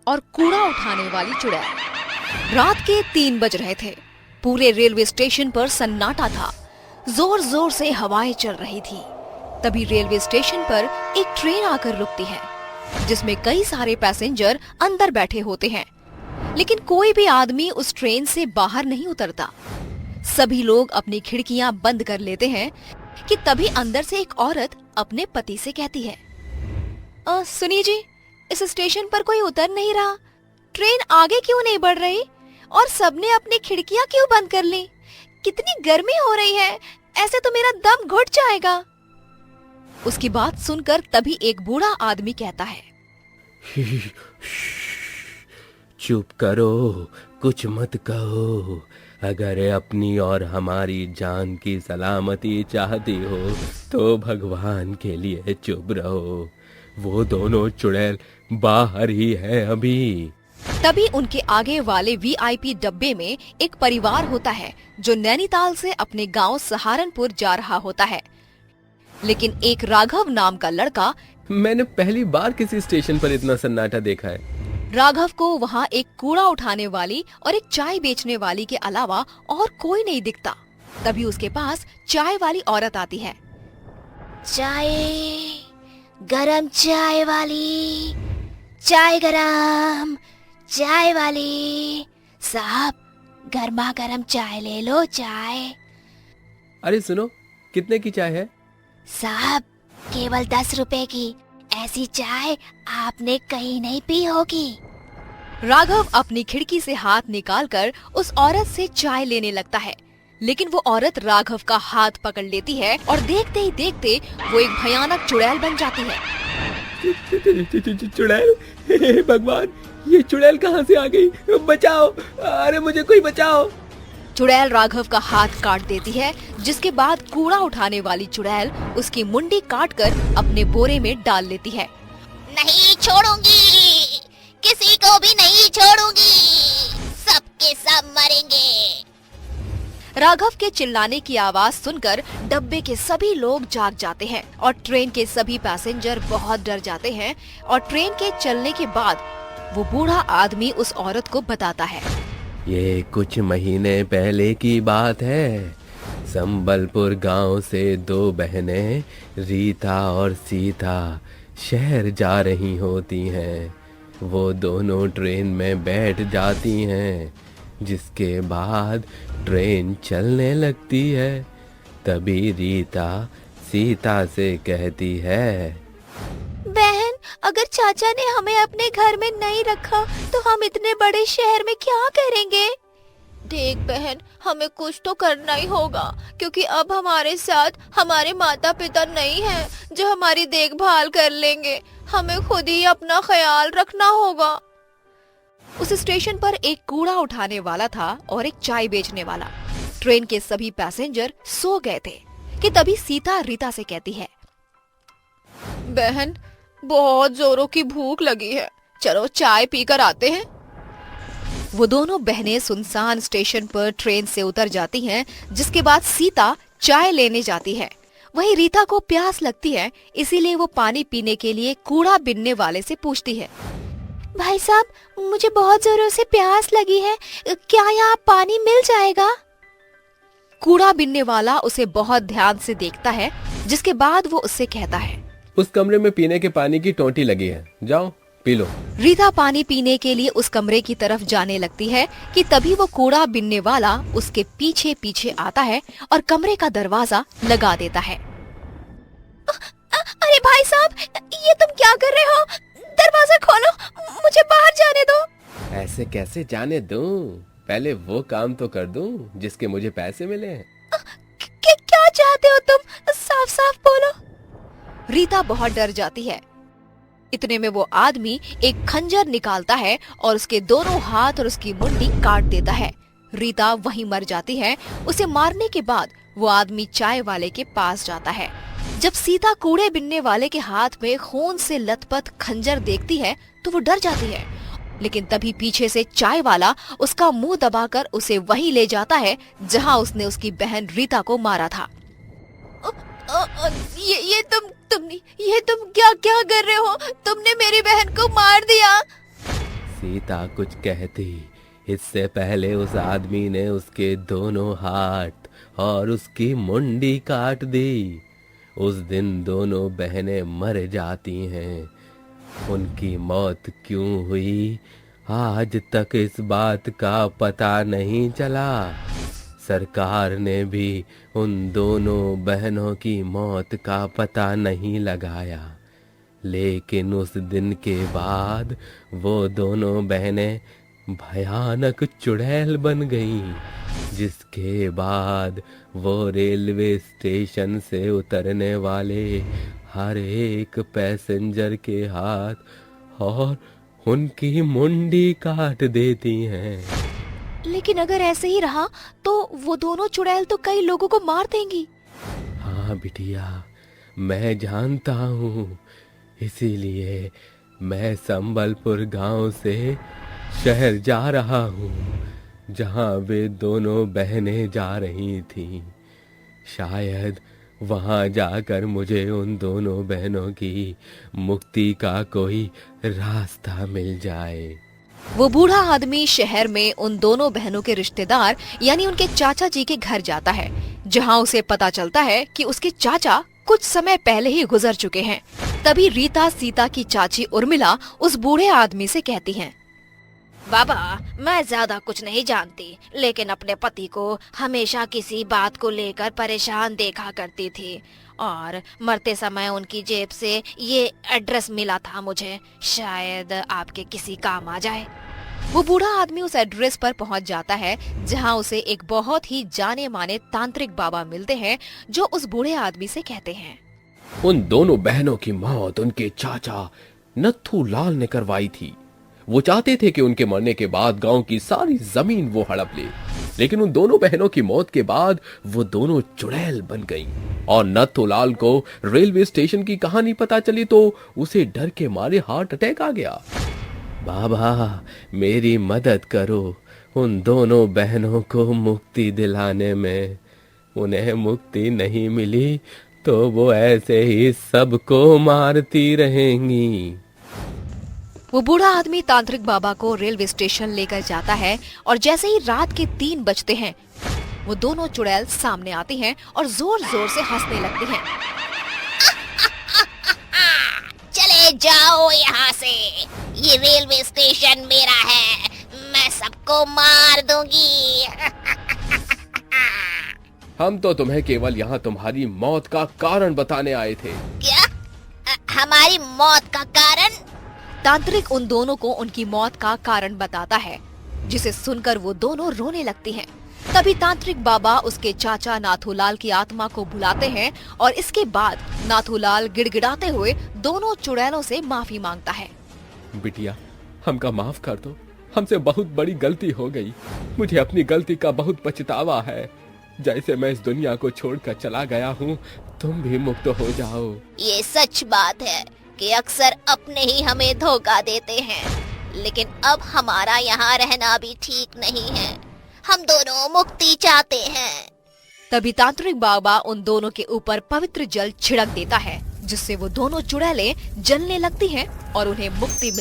और कूड़ा उठाने वाली चुड़ैल। रात के 3 बज रहे थे। पूरे रेलवे स्टेशन पर सन्नाटा था। जोर जोर से हवाएं चल रही थी। तभी रेलवे स्टेशन पर एक ट्रेन आकर रुकती है, जिसमें कई सारे पैसेंजर अंदर बैठे होते हैं, लेकिन कोई भी आदमी उस ट्रेन से बाहर नहीं उतरता। सभी लोग अपनी खिड़कियां बंद कर लेते हैं कि तभी अंदर से एक औरत अपने पति से कहती है, सुनिए जी, इस स्टेशन पर कोई उतर नहीं रहा, ट्रेन आगे क्यों नहीं बढ़ रही और सबने अपनी खिड़कियां क्यों बंद कर ली? कितनी गर्मी हो रही है, ऐसे तो मेरा दम घुट जाएगा। उसकी बात सुनकर तभी एक बूढ़ा आदमी कहता है, चुप करो, कुछ मत कहो। अगर अपनी और हमारी जान की सलामती चाहती हो तो भगवान के लिए चुप रहो। वो दोनों चुड़ैल बाहर ही है अभी। तभी उनके आगे वाले वीआईपी डब्बे में एक परिवार होता है जो नैनीताल से अपने गांव सहारनपुर जा रहा होता है। लेकिन एक राघव नाम का लड़का, मैंने पहली बार किसी स्टेशन पर इतना सन्नाटा देखा है। राघव को वहाँ एक कूड़ा उठाने वाली और एक चाय बेचने वाली के अलावा और कोई नहीं दिखता। तभी उसके पास चाय वाली औरत आती है। चाय, गरम चाय वाली, चाय गरम, चाय वाली साहब, गर्मा गर्म चाय ले लो, चाय। अरे सुनो, कितने की चाय है? साहब, केवल 10 रुपए की। ऐसी चाय आपने कहीं नहीं पी होगी। राघव अपनी खिड़की से हाथ निकालकर उस औरत से चाय लेने लगता है, लेकिन वो औरत राघव का हाथ पकड़ लेती है और देखते ही देखते वो एक भयानक चुड़ैल बन जाती है। चुड़ैल, हे भगवान, ये चुड़ैल कहाँ से आ गई? बचाओ, अरे मुझे कोई बचाओ। चुड़ैल राघव का हाथ काट देती है, जिसके बाद कूड़ा उठाने वाली चुड़ैल उसकी मुंडी काटकर अपने बोरे में डाल लेती है। नहीं छोड़ूंगी, किसी को भी नहीं छोड़ूंगी, सबके सब मरेंगे। राघव के चिल्लाने की आवाज सुनकर डब्बे के सभी लोग जाग जाते हैं और ट्रेन के सभी पैसेंजर बहुत डर जाते हैं। और ट्रेन के चलने के बाद वो बूढ़ा आदमी उस औरत को बताता है, ये कुछ महीने पहले की बात है। संबलपुर गांव से 2 बहनें रीता और सीता शहर जा रही होती हैं। वो दोनों ट्रेन में बैठ जाती हैं, जिसके बाद ट्रेन चलने लगती है। तभी रीता सीता से कहती है, बहन, अगर चाचा ने हमें अपने घर में नहीं रखा तो हम इतने बड़े शहर में क्या करेंगे? देख बहन, हमें कुछ तो करना ही होगा, क्योंकि अब हमारे साथ हमारे माता पिता नहीं हैं जो हमारी देखभाल कर लेंगे। हमें खुद ही अपना ख्याल रखना होगा। उस स्टेशन पर एक कूड़ा उठाने वाला था और एक चाय बेचने वाला। ट्रेन के सभी पैसेंजर सो गए थे कि तभी सीता रीता से कहती है, बहन, बहुत जोरों की भूख लगी है, चलो चाय पीकर आते हैं। वो दोनों बहनें सुनसान स्टेशन पर ट्रेन से उतर जाती हैं, जिसके बाद सीता चाय लेने जाती है। वहीं रीता को प्यास लगती है, इसीलिए वो पानी पीने के लिए कूड़ा बिनने वाले से पूछती है, भाई साहब, मुझे बहुत जोरों से प्यास लगी है, क्या यहाँ पानी मिल जाएगा? कूड़ा बिनने वाला उसे बहुत ध्यान से देखता है, जिसके बाद वो उससे कहता है, उस कमरे में पीने के पानी की टोंटी लगी है, जाओ पी लो। रीता पानी पीने के लिए उस कमरे की तरफ जाने लगती है कि तभी वो कूड़ा बिनने वाला उसके पीछे पीछे आता है और कमरे का दरवाजा लगा देता है। अरे भाई साहब, ये तुम क्या कर रहे हो? दरवाजा खोलो, मुझे बाहर जाने दो। ऐसे कैसे जाने दूं? पहले वो काम तो कर दूं जिसके मुझे पैसे मिले हैं। क्या चाहते हो तुम? साफ साफ बोलो। रीता बहुत डर जाती है। इतने में वो आदमी एक खंजर निकालता है और उसके दोनों हाथ और उसकी मुंडी काट देता है। रीता वहीं मर जाती है। उसे मारने के बाद वो आदमी चाय वाले के पास जाता है। जब सीता कूड़े बिनने वाले के हाथ में खून से लथपथ खंजर देखती है तो वो डर जाती है, लेकिन तभी पीछे से चाय वाला उसका मुंह दबाकर उसे वहीं ले जाता है जहां उसने उसकी बहन रीता को मारा था। ये तुम क्या क्या कर रहे हो? तुमने मेरी बहन को मार दिया। सीता कुछ कहती, इससे पहले उस आदमी ने उसके दोनों हाथ और उसकी मुंडी काट दी। उस दिन दोनों बहनें मर जाती हैं। उनकी मौत क्यों हुई, आज तक इस बात का पता नहीं चला। सरकार ने भी उन दोनों बहनों की मौत का पता नहीं लगाया। लेकिन उस दिन के बाद वो दोनों बहनें भयानक चुड़ैल बन गईं, जिसके बाद वो रेलवे स्टेशन से उतरने वाले हर एक पैसेंजर के हाथ और उनकी मुंडी काट देती हैं। लेकिन अगर ऐसे ही रहा तो वो दोनों चुड़ैल तो कई लोगों को मार देंगी। हाँ बिटिया, मैं जानता हूँ, इसीलिए मैं संबलपुर गांव से शहर जा रहा हूँ, जहाँ वे दोनों बहनें जा रही थीं। शायद वहाँ जाकर मुझे उन दोनों बहनों की मुक्ति का कोई रास्ता मिल जाए। वो बूढ़ा आदमी शहर में उन दोनों बहनों के रिश्तेदार यानी उनके चाचा जी के घर जाता है, जहाँ उसे पता चलता है कि उसके चाचा कुछ समय पहले ही गुजर चुके हैं। तभी रीता सीता की चाची उर्मिला उस बूढ़े आदमी से कहती हैं, बाबा, मैं ज्यादा कुछ नहीं जानती, लेकिन अपने पति को हमेशा किसी बात को लेकर परेशान देखा करती थी और मरते समय उनकी जेब से ये एड्रेस मिला था मुझे, शायद आपके किसी काम आ जाए। वो बूढ़ा आदमी उस एड्रेस पर पहुंच जाता है, जहां उसे एक बहुत ही जाने माने तांत्रिक बाबा मिलते हैं, जो उस बूढ़े आदमी से कहते हैं, उन दोनों बहनों की मौत उनके चाचा नत्थू लाल ने करवाई थी। वो चाहते थे कि उनके मरने के बाद गांव की सारी जमीन वो हड़प ले, लेकिन उन दोनों बहनों की मौत के बाद वो दोनों चुड़ैल बन गईं और नत्थूलाल को रेलवे स्टेशन की कहानी पता चली तो उसे डर के मारे हार्ट अटैक आ गया। बाबा, मेरी मदद करो उन दोनों बहनों को मुक्ति दिलाने में। उन्हें मुक्ति नहीं मिली तो वो ऐसे ही सबको मारती रहेंगी। वो बूढ़ा आदमी तांत्रिक बाबा को रेलवे स्टेशन लेकर जाता है और जैसे ही रात के 3 बजते हैं, वो दोनों चुड़ैल सामने आती हैं और जोर जोर से हंसने लगती हैं। चले जाओ यहाँ से, ये रेलवे स्टेशन मेरा है, मैं सबको मार दूंगी। हम तो तुम्हें केवल यहाँ तुम्हारी मौत का कारण बताने आए थे। क्या? हमारी मौत का कारण? तांत्रिक उन दोनों को उनकी मौत का कारण बताता है, जिसे सुनकर वो दोनों रोने लगती हैं। तभी तांत्रिक बाबा उसके चाचा नाथूलाल की आत्मा को बुलाते हैं और इसके बाद नाथूलाल गिड़गिड़ाते हुए दोनों चुड़ैलों से माफी मांगता है। बिटिया, हमका माफ कर दो, हमसे बहुत बड़ी गलती हो गई। मुझे अपनी गलती का बहुत पछतावा है। जैसे मैं इस दुनिया को छोड़कर चला गया हूँ, तुम भी मुक्त हो जाओ। ये सच बात है कि अक्सर अपने ही हमें धोखा देते हैं, लेकिन अब हमारा यहाँ रहना भी ठीक नहीं है। हम दोनों मुक्ति चाहते हैं। तभी तांत्रिक बाबा उन दोनों के ऊपर पवित्र जल छिड़क देता है, जिससे वो दोनों चुड़ैलें जलने लगती हैं और उन्हें मुक्ति मिल